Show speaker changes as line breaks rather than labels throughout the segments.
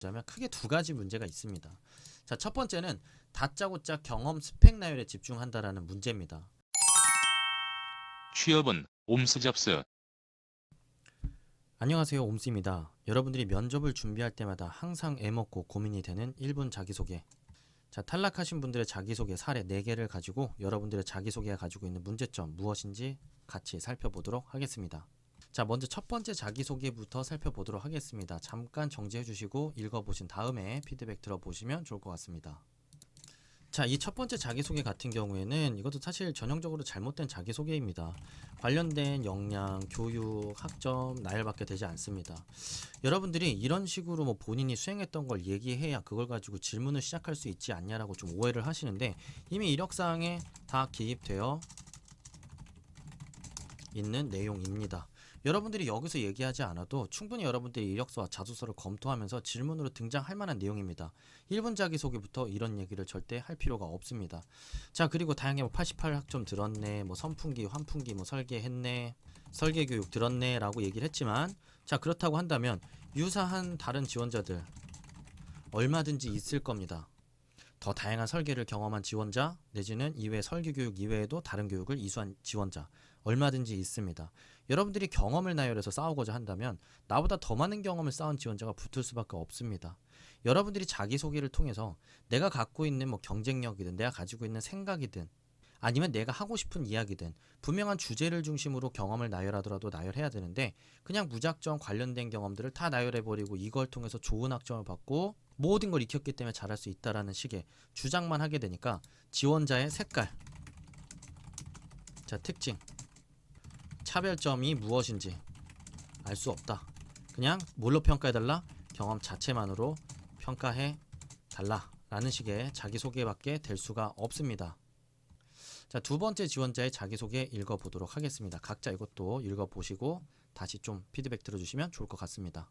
자면 크게 두 가지 문제가 있습니다. 자, 첫 번째는 다짜고짜 경험 스펙 나열에 집중한다라는 문제입니다.
취업은 옴스잡스.
안녕하세요, 옴스입니다. 여러분들이 면접을 준비할 때마다 항상 애먹고 고민이 되는 1분 자기소개. 자, 탈락하신 분들의 자기소개 사례 4개를 가지고 여러분들의 자기소개가 가지고 있는 문제점 무엇인지 같이 살펴보도록 하겠습니다. 자, 먼저 첫 번째 자기소개부터 살펴보도록 하겠습니다. 잠깐 정지해 주시고 읽어보신 다음에 피드백 들어보시면 좋을 것 같습니다. 자, 이 첫 번째 자기소개 같은 경우에는 이것도 사실 전형적으로 잘못된 자기소개입니다. 관련된 역량, 교육, 학점, 나열밖에 되지 않습니다. 여러분들이 이런 식으로 뭐 본인이 수행했던 걸 얘기해야 그걸 가지고 질문을 시작할 수 있지 않냐라고 좀 오해를 하시는데, 이미 이력사항에 다 기입되어 있는 내용입니다. 여러분들이 여기서 얘기하지 않아도 충분히 여러분들이 이력서와 자소서를 검토하면서 질문으로 등장할 만한 내용입니다. 1분 자기소개부터 이런 얘기를 절대 할 필요가 없습니다. 자, 그리고 다양하게 뭐 88학점 들었네, 뭐 선풍기, 환풍기 뭐 설계했네, 설계교육 들었네 라고 얘기를 했지만, 자, 그렇다고 한다면 유사한 다른 지원자들 얼마든지 있을 겁니다. 더 다양한 설계를 경험한 지원자 내지는 이외 설계교육 이외에도 다른 교육을 이수한 지원자 얼마든지 있습니다. 여러분들이 경험을 나열해서 싸우고자 한다면 나보다 더 많은 경험을 쌓은 지원자가 붙을 수밖에 없습니다. 여러분들이 자기소개를 통해서 내가 갖고 있는 뭐 경쟁력이든 내가 가지고 있는 생각이든 아니면 내가 하고 싶은 이야기든 분명한 주제를 중심으로 경험을 나열하더라도 나열해야 되는데, 그냥 무작정 관련된 경험들을 다 나열해버리고 이걸 통해서 좋은 학점을 받고 모든 걸 익혔기 때문에 잘할 수 있다라는 식의 주장만 하게 되니까 지원자의 색깔, 자, 특징, 차별점이 무엇인지 알 수 없다. 그냥 뭘로 평가해달라? 경험 자체만으로 평가해달라 라는 식의 자기소개밖에 될 수가 없습니다. 자, 두 번째 지원자의 자기소개 읽어보도록 하겠습니다. 각자 이것도 읽어보시고 다시 좀 피드백 들어주시면 좋을 것 같습니다.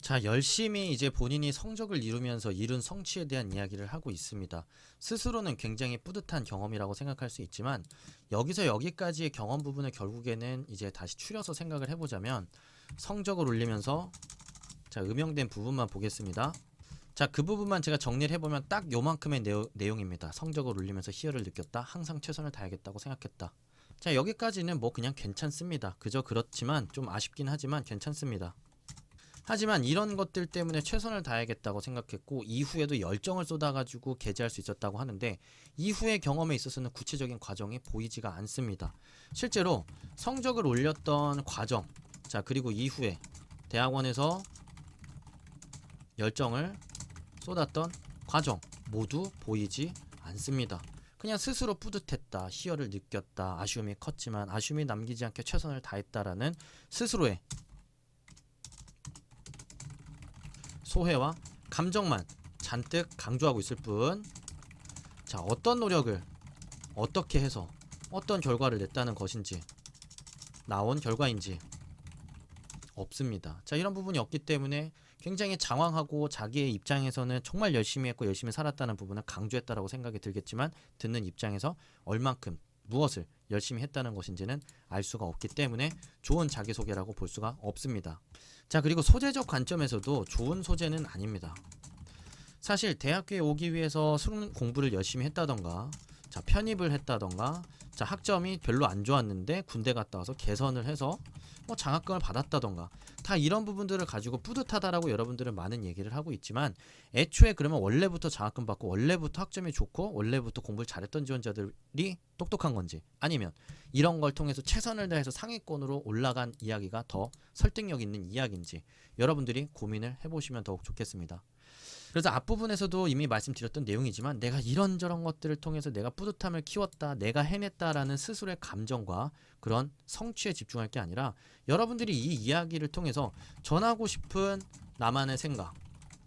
자, 열심히 이제 본인이 성적을 이루면서 이룬 성취에 대한 이야기를 하고 있습니다. 스스로는 굉장히 뿌듯한 경험이라고 생각할 수 있지만, 여기서 여기까지의 경험 부분을 결국에는 이제 다시 추려서 생각을 해보자면, 성적을 올리면서, 자, 음영된 부분만 보겠습니다. 자, 그 부분만 제가 정리를 해보면 딱 요만큼의 내용입니다. 성적을 올리면서 희열을 느꼈다. 항상 최선을 다하겠다고 생각했다. 자, 여기까지는 뭐 그냥 괜찮습니다. 그저 그렇지만 좀 아쉽긴 하지만 괜찮습니다. 하지만 이런 것들 때문에 최선을 다하겠다고 생각했고 이후에도 열정을 쏟아가지고 게재할 수 있었다고 하는데, 이후의 경험에 있어서는 구체적인 과정이 보이지가 않습니다. 실제로 성적을 올렸던 과정, 자, 그리고 이후에 대학원에서 열정을 쏟았던 과정 모두 보이지 않습니다. 그냥 스스로 뿌듯했다, 희열을 느꼈다, 아쉬움이 컸지만 아쉬움이 남기지 않게 최선을 다했다라는 스스로의 소회와 감정만 잔뜩 강조하고 있을 뿐, 자, 어떤 노력을 어떻게 해서 어떤 결과를 냈다는 것인지, 나온 결과인지 없습니다. 자, 이런 부분이 없기 때문에 굉장히 장황하고 자기의 입장에서는 정말 열심히 했고 열심히 살았다는 부분을 강조했다라고 생각이 들겠지만, 듣는 입장에서 얼만큼 무엇을 열심히 했다는 것인지는 알 수가 없기 때문에 좋은 자기소개라고 볼 수가 없습니다. 자, 그리고 소재적 관점에서도 좋은 소재는 아닙니다. 사실 대학교에 오기 위해서 공부를 열심히 했다던가, 자, 편입을 했다던가, 자, 학점이 별로 안 좋았는데 군대 갔다 와서 개선을 해서 뭐 장학금을 받았다던가, 다 이런 부분들을 가지고 뿌듯하다라고 여러분들은 많은 얘기를 하고 있지만, 애초에 그러면 원래부터 장학금 받고 원래부터 학점이 좋고 원래부터 공부를 잘했던 지원자들이 똑똑한 건지, 아니면 이런 걸 통해서 최선을 다해서 상위권으로 올라간 이야기가 더 설득력 있는 이야기인지 여러분들이 고민을 해보시면 더욱 좋겠습니다. 그래서 앞부분에서도 이미 말씀드렸던 내용이지만, 내가 이런저런 것들을 통해서 내가 뿌듯함을 키웠다, 내가 해냈다라는 스스로의 감정과 그런 성취에 집중할 게 아니라, 여러분들이 이 이야기를 통해서 전하고 싶은 나만의 생각,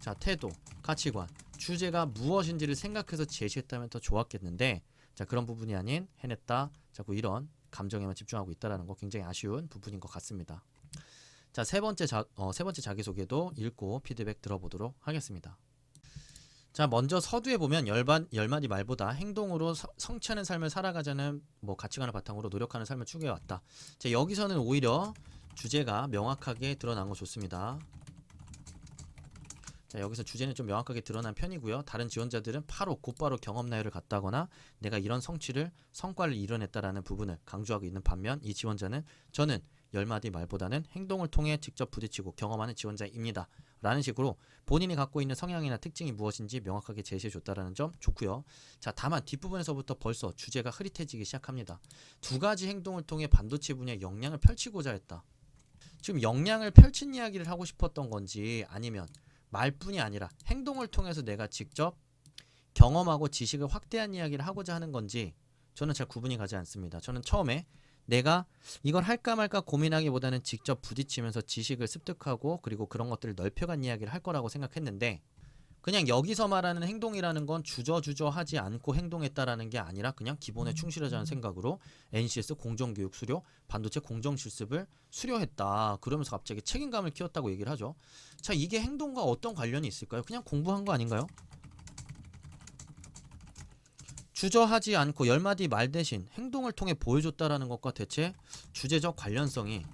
자, 태도, 가치관, 주제가 무엇인지를 생각해서 제시했다면 더 좋았겠는데, 자, 그런 부분이 아닌 해냈다, 자꾸 이런 감정에만 집중하고 있다는 거 굉장히 아쉬운 부분인 것 같습니다. 자, 세 번째 자기소개도 읽고 피드백 들어보도록 하겠습니다. 자, 먼저 서두에 보면 10마디 말보다 행동으로 성취하는 삶을 살아가자는 뭐 가치관을 바탕으로 노력하는 삶을 추구해왔다. 자, 여기서는 오히려 주제가 명확하게 드러난 거 좋습니다. 자, 여기서 주제는 좀 명확하게 드러난 편이고요. 다른 지원자들은 곧바로 경험 나열을 갖다거나 내가 이런 성과를 이뤄냈다라는 부분을 강조하고 있는 반면 이 지원자는 저는 10마디 말보다는 행동을 통해 직접 부딪히고 경험하는 지원자입니다. 라는 식으로 본인이 갖고 있는 성향이나 특징이 무엇인지 명확하게 제시해줬다는 점 좋고요. 자, 다만 뒷부분에서부터 벌써 주제가 흐릿해지기 시작합니다. 두 가지 행동을 통해 반도체 분야의 역량을 펼치고자 했다. 지금 역량을 펼친 이야기를 하고 싶었던 건지 아니면 말뿐이 아니라 행동을 통해서 내가 직접 경험하고 지식을 확대한 이야기를 하고자 하는 건지 저는 잘 구분이 가지 않습니다. 저는 처음에 내가 이걸 할까 말까 고민하기보다는 직접 부딪히면서 지식을 습득하고 그리고 그런 것들을 넓혀간 이야기를 할 거라고 생각했는데 그냥 여기서 말하는 행동이라는 건 주저주저 하지 않고 행동했다라는 게 아니라 그냥 기본에 충실하자는 생각으로 NCS 공정교육 수료, 반도체 공정실습을 수료했다. 그러면서 갑자기 책임감을 키웠다고 얘기를 하죠. 자, 이게 행동과 어떤 관련이 있을까요? 그냥 공부한 거 아닌가요? 주저하지 않고 10마디 말 대신 행동을 통해 보여줬다라는 것과 대체 주제적 관련성이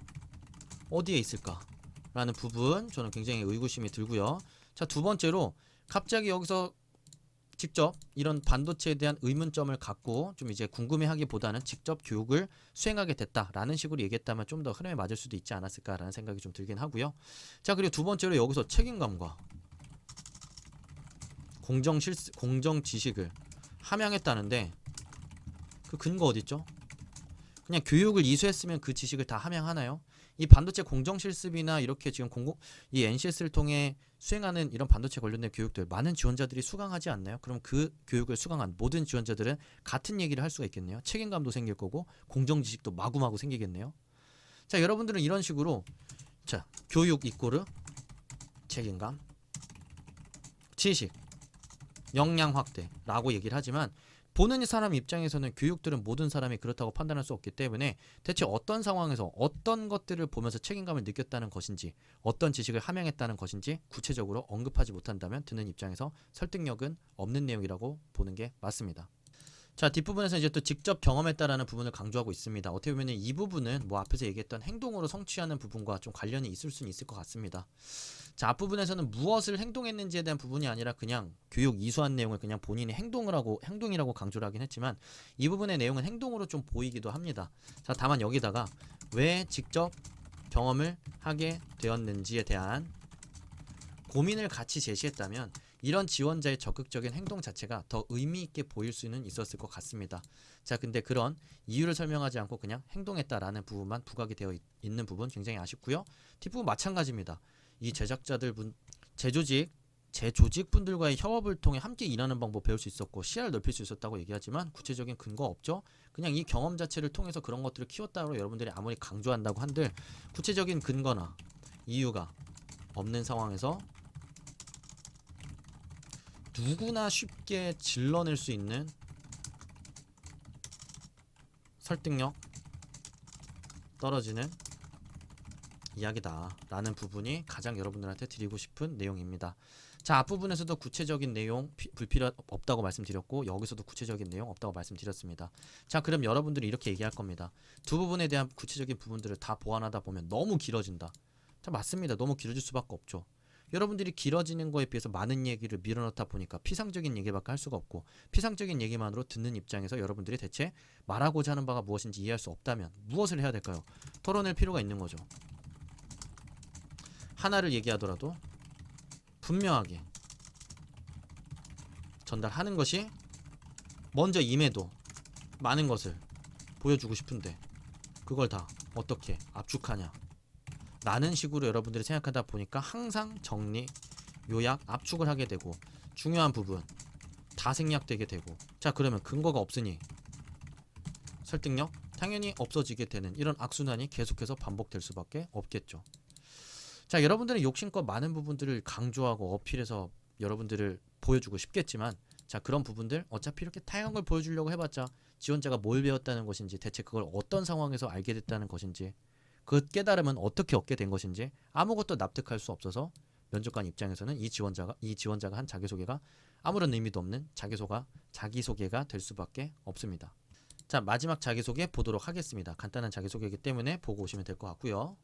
어디에 있을까라는 부분 저는 굉장히 의구심이 들고요. 자, 두 번째로 갑자기 여기서 직접 이런 반도체에 대한 의문점을 갖고 좀 이제 궁금해하기보다는 직접 교육을 수행하게 됐다라는 식으로 얘기했다면 좀 더 흐름에 맞을 수도 있지 않았을까라는 생각이 좀 들긴 하고요. 자, 그리고 두 번째로 여기서 책임감과 공정 지식을 함양했다는데 그 근거 어딨죠? 그냥 교육을 이수했으면 그 지식을 다 함양하나요? 이 반도체 공정 실습이나 이렇게 지금 이 NCS를 통해 수행하는 이런 반도체 관련된 교육들 많은 지원자들이 수강하지 않나요? 그럼 그 교육을 수강한 모든 지원자들은 같은 얘기를 할 수가 있겠네요. 책임감도 생길 거고 공정 지식도 마구마구 생기겠네요. 자, 여러분들은 이런 식으로 자, 교육 이꼬르 책임감, 지식, 역량 확대라고 얘기를 하지만 보는 사람 입장에서는 교육들은 모든 사람이 그렇다고 판단할 수 없기 때문에 대체 어떤 상황에서 어떤 것들을 보면서 책임감을 느꼈다는 것인지 어떤 지식을 함양했다는 것인지 구체적으로 언급하지 못한다면 듣는 입장에서 설득력은 없는 내용이라고 보는 게 맞습니다. 자, 뒷부분에서 이제 또 직접 경험했다라는 부분을 강조하고 있습니다. 어떻게 보면 이 부분은 뭐 앞에서 얘기했던 행동으로 성취하는 부분과 좀 관련이 있을 수는 있을 것 같습니다. 자, 앞부분에서는 무엇을 행동했는지에 대한 부분이 아니라 그냥 교육 이수한 내용을 그냥 본인이 행동이라고 강조를 하긴 했지만 이 부분의 내용은 행동으로 좀 보이기도 합니다. 자, 다만 여기다가 왜 직접 경험을 하게 되었는지에 대한 고민을 같이 제시했다면 이런 지원자의 적극적인 행동 자체가 더 의미 있게 보일 수는 있었을 것 같습니다. 자, 근데 그런 이유를 설명하지 않고 그냥 행동했다라는 부분만 부각이 되어 있는 부분 굉장히 아쉽고요. 뒷부분 마찬가지입니다. 이 제조직 분들과의 협업을 통해 함께 일하는 방법 배울 수 있었고 시야를 넓힐 수 있었다고 얘기하지만 구체적인 근거 없죠. 그냥 이 경험 자체를 통해서 그런 것들을 키웠다고 여러분들이 아무리 강조한다고 한들 구체적인 근거나 이유가 없는 상황에서 누구나 쉽게 질러낼 수 있는 설득력 떨어지는 이야기다 라는 부분이 가장 여러분들한테 드리고 싶은 내용입니다. 자, 앞부분에서도 구체적인 내용 불필요 없다고 말씀드렸고 여기서도 구체적인 내용 없다고 말씀드렸습니다. 자, 그럼 여러분들이 이렇게 얘기할 겁니다. 두 부분에 대한 구체적인 부분들을 다 보완하다 보면 너무 길어진다. 자, 맞습니다. 너무 길어질 수밖에 없죠. 여러분들이 길어지는 거에 비해서 많은 얘기를 밀어넣다 보니까 피상적인 얘기밖에 할 수가 없고 피상적인 얘기만으로 듣는 입장에서 여러분들이 대체 말하고자 하는 바가 무엇인지 이해할 수 없다면 무엇을 해야 될까요? 털어낼 필요가 있는 거죠. 하나를 얘기하더라도 분명하게 전달하는 것이 먼저 임해도 많은 것을 보여주고 싶은데 그걸 다 어떻게 압축하냐 라는 식으로 여러분들이 생각하다 보니까 항상 정리, 요약, 압축을 하게 되고 중요한 부분 다 생략되게 되고 자, 그러면 근거가 없으니 설득력 당연히 없어지게 되는 이런 악순환이 계속해서 반복될 수밖에 없겠죠. 자, 여러분들은 욕심껏 많은 부분들을 강조하고 어필해서 여러분들을 보여주고 싶겠지만 자, 그런 부분들 어차피 이렇게 다양한 걸 보여주려고 해봤자 지원자가 뭘 배웠다는 것인지 대체 그걸 어떤 상황에서 알게 됐다는 것인지 그 깨달음은 어떻게 얻게 된 것인지 아무것도 납득할 수 없어서 면접관 입장에서는 이 지원자가 한 자기소개가 아무런 의미도 없는 자기소개가 될 수밖에 없습니다. 자, 마지막 자기소개 보도록 하겠습니다. 간단한 자기소개이기 때문에 보고 오시면 될 것 같고요.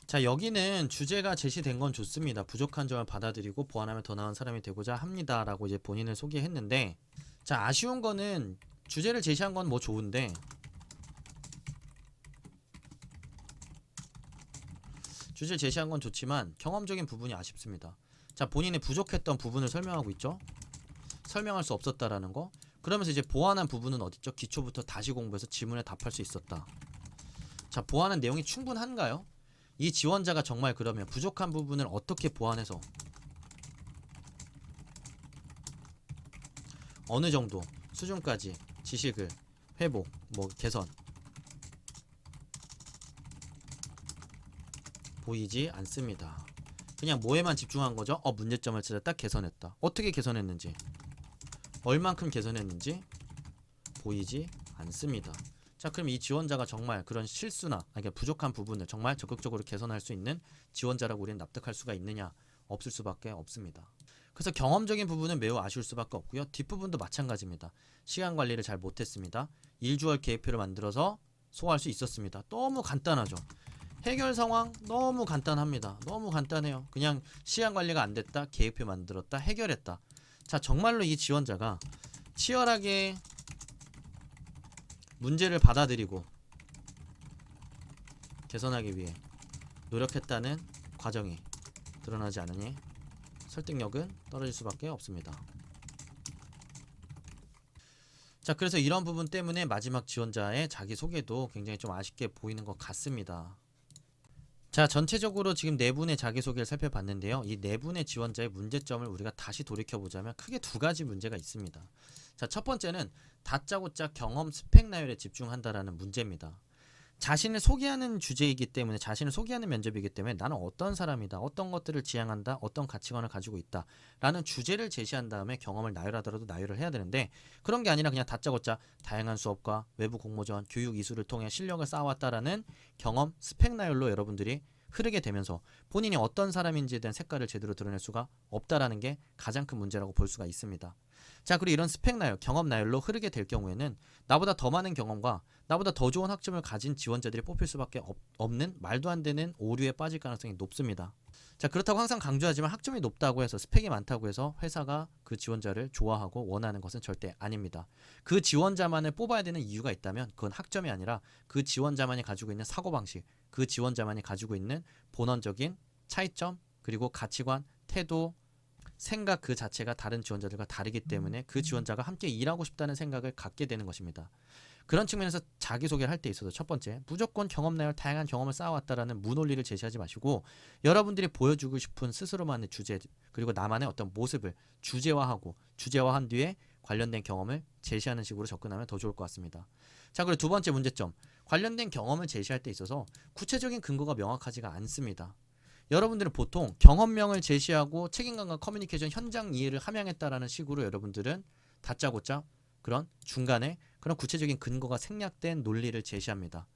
자, 여기는 주제가 제시된 건 좋습니다. 부족한 점을 받아들이고 보완하면 더 나은 사람이 되고자 합니다 라고 이제 본인을 소개했는데, 자, 아쉬운 거는 주제를 제시한 건 뭐 좋은데 주제를 제시한 건 좋지만 경험적인 부분이 아쉽습니다. 자, 본인이 부족했던 부분을 설명하고 있죠. 설명할 수 없었다라는 거. 그러면서 이제 보완한 부분은 어딨죠? 기초부터 다시 공부해서 지문에 답할 수 있었다. 자, 보완한 내용이 충분한가요? 이 지원자가 정말 그러면 부족한 부분을 어떻게 보완해서 어느 정도 수준까지 지식을 회복, 개선 보이지 않습니다. 그냥 뭐에만 집중한 거죠? 문제점을 찾았다, 개선했다. 어떻게 개선했는지, 얼만큼 개선했는지 보이지 않습니다. 자, 그럼 이 지원자가 정말 그런 실수나 그러니까 부족한 부분을 정말 적극적으로 개선할 수 있는 지원자라고 우리는 납득할 수가 있느냐? 없을 수밖에 없습니다. 그래서 경험적인 부분은 매우 아쉬울 수밖에 없고요. 뒷부분도 마찬가지입니다. 시간 관리를 잘 못했습니다. 일주월 계획표를 만들어서 소화할 수 있었습니다. 너무 간단하죠. 해결 상황 너무 간단합니다. 너무 간단해요. 그냥 시간 관리가 안 됐다, 계획표 만들었다, 해결했다. 자, 정말로 이 지원자가 치열하게 문제를 받아들이고 개선하기 위해 노력했다는 과정이 드러나지 않으니 설득력은 떨어질 수밖에 없습니다. 자, 그래서 이런 부분 때문에 마지막 지원자의 자기소개도 굉장히 좀 아쉽게 보이는 것 같습니다. 자, 전체적으로 지금 네 분의 자기소개를 살펴봤는데요. 이 네 분의 지원자의 문제점을 우리가 다시 돌이켜보자면 크게 두 가지 문제가 있습니다. 자, 첫 번째는 다짜고짜 경험 스펙 나열에 집중한다라는 문제입니다. 자신을 소개하는 주제이기 때문에, 자신을 소개하는 면접이기 때문에 나는 어떤 사람이다, 어떤 것들을 지향한다, 어떤 가치관을 가지고 있다 라는 주제를 제시한 다음에 경험을 나열하더라도 나열을 해야 되는데, 그런 게 아니라 그냥 다짜고짜 다양한 수업과 외부 공모전, 교육 이수를 통해 실력을 쌓아왔다라는 경험 스펙 나열로 여러분들이 흐르게 되면서 본인이 어떤 사람인지에 대한 색깔을 제대로 드러낼 수가 없다라는 게 가장 큰 문제라고 볼 수가 있습니다. 자, 그리고 이런 스펙 나열, 경험 나열로 흐르게 될 경우에는 나보다 더 많은 경험과 나보다 더 좋은 학점을 가진 지원자들이 뽑힐 수밖에 없는 말도 안 되는 오류에 빠질 가능성이 높습니다. 자, 그렇다고 항상 강조하지만 학점이 높다고 해서, 스펙이 많다고 해서 회사가 그 지원자를 좋아하고 원하는 것은 절대 아닙니다. 그 지원자만을 뽑아야 되는 이유가 있다면 그건 학점이 아니라 그 지원자만이 가지고 있는 사고방식, 그 지원자만이 가지고 있는 본원적인 차이점, 그리고 가치관, 태도, 생각 그 자체가 다른 지원자들과 다르기 때문에 그 지원자가 함께 일하고 싶다는 생각을 갖게 되는 것입니다. 그런 측면에서 자기소개를 할 때 있어서 첫 번째, 무조건 경험 나열, 다양한 경험을 쌓아왔다라는 무논리를 제시하지 마시고 여러분들이 보여주고 싶은 스스로만의 주제, 그리고 나만의 어떤 모습을 주제화하고 주제화한 뒤에 관련된 경험을 제시하는 식으로 접근하면 더 좋을 것 같습니다. 자, 그리고 두 번째 문제점, 관련된 경험을 제시할 때 있어서 구체적인 근거가 명확하지가 않습니다. 여러분들은 보통 경험명을 제시하고 책임감과 커뮤니케이션 현장 이해를 함양했다라는 식으로 여러분들은 다짜고짜 그런 중간에 그런 구체적인 근거가 생략된 논리를 제시합니다.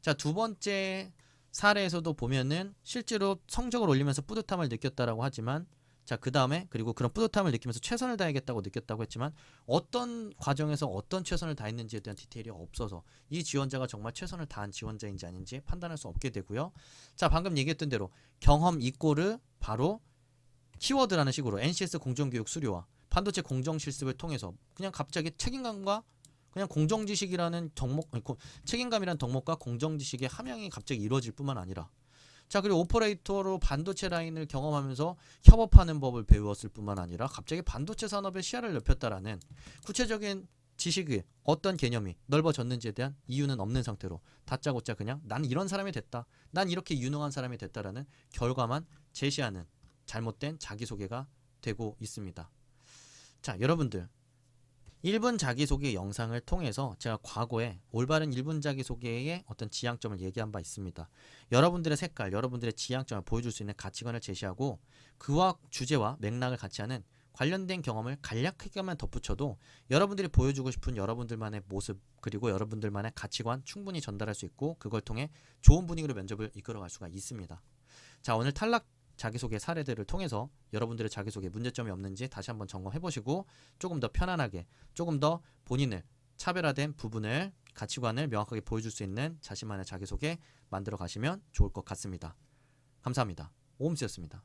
자, 두 번째 사례에서도 보면은 실제로 성적을 올리면서 뿌듯함을 느꼈다라고 하지만, 자, 그 다음에 그리고 그런 뿌듯함을 느끼면서 최선을 다하겠다고 느꼈다고 했지만 어떤 과정에서 어떤 최선을 다했는지에 대한 디테일이 없어서 이 지원자가 정말 최선을 다한 지원자인지 아닌지 판단할 수 없게 되고요. 자, 방금 얘기했던 대로 경험 이꼬르 바로 키워드라는 식으로 NCS 공정교육 수료와 반도체 공정실습을 통해서 그냥 갑자기 책임감과 그냥 공정지식이라는 덕목, 책임감이라는 덕목과 공정지식의 함양이 갑자기 이루어질 뿐만 아니라, 자, 그리고 오퍼레이터로 반도체 라인을 경험하면서 협업하는 법을 배웠을 뿐만 아니라 갑자기 반도체 산업의 시야를 넓혔다라는 구체적인 지식이 어떤 개념이 넓어졌는지에 대한 이유는 없는 상태로 다짜고짜 그냥 난 이런 사람이 됐다, 난 이렇게 유능한 사람이 됐다라는 결과만 제시하는 잘못된 자기소개가 되고 있습니다. 자, 여러분들 1분 자기소개 영상을 통해서 제가 과거에 올바른 1분 자기소개의 어떤 지향점을 얘기한 바 있습니다. 여러분들의 색깔, 여러분들의 지향점을 보여줄 수 있는 가치관을 제시하고 그와 주제와 맥락을 같이 하는 관련된 경험을 간략하게만 덧붙여도 여러분들이 보여주고 싶은 여러분들만의 모습, 그리고 여러분들만의 가치관 충분히 전달할 수 있고 그걸 통해 좋은 분위기로 면접을 이끌어갈 수가 있습니다. 자, 오늘 탈락 자기소개 사례들을 통해서 여러분들의 자기소개 문제점이 없는지 다시 한번 점검해보시고 조금 더 편안하게, 조금 더 본인을 차별화된 부분을, 가치관을 명확하게 보여줄 수 있는 자신만의 자기소개 만들어 가시면 좋을 것 같습니다. 감사합니다. 오음스였습니다.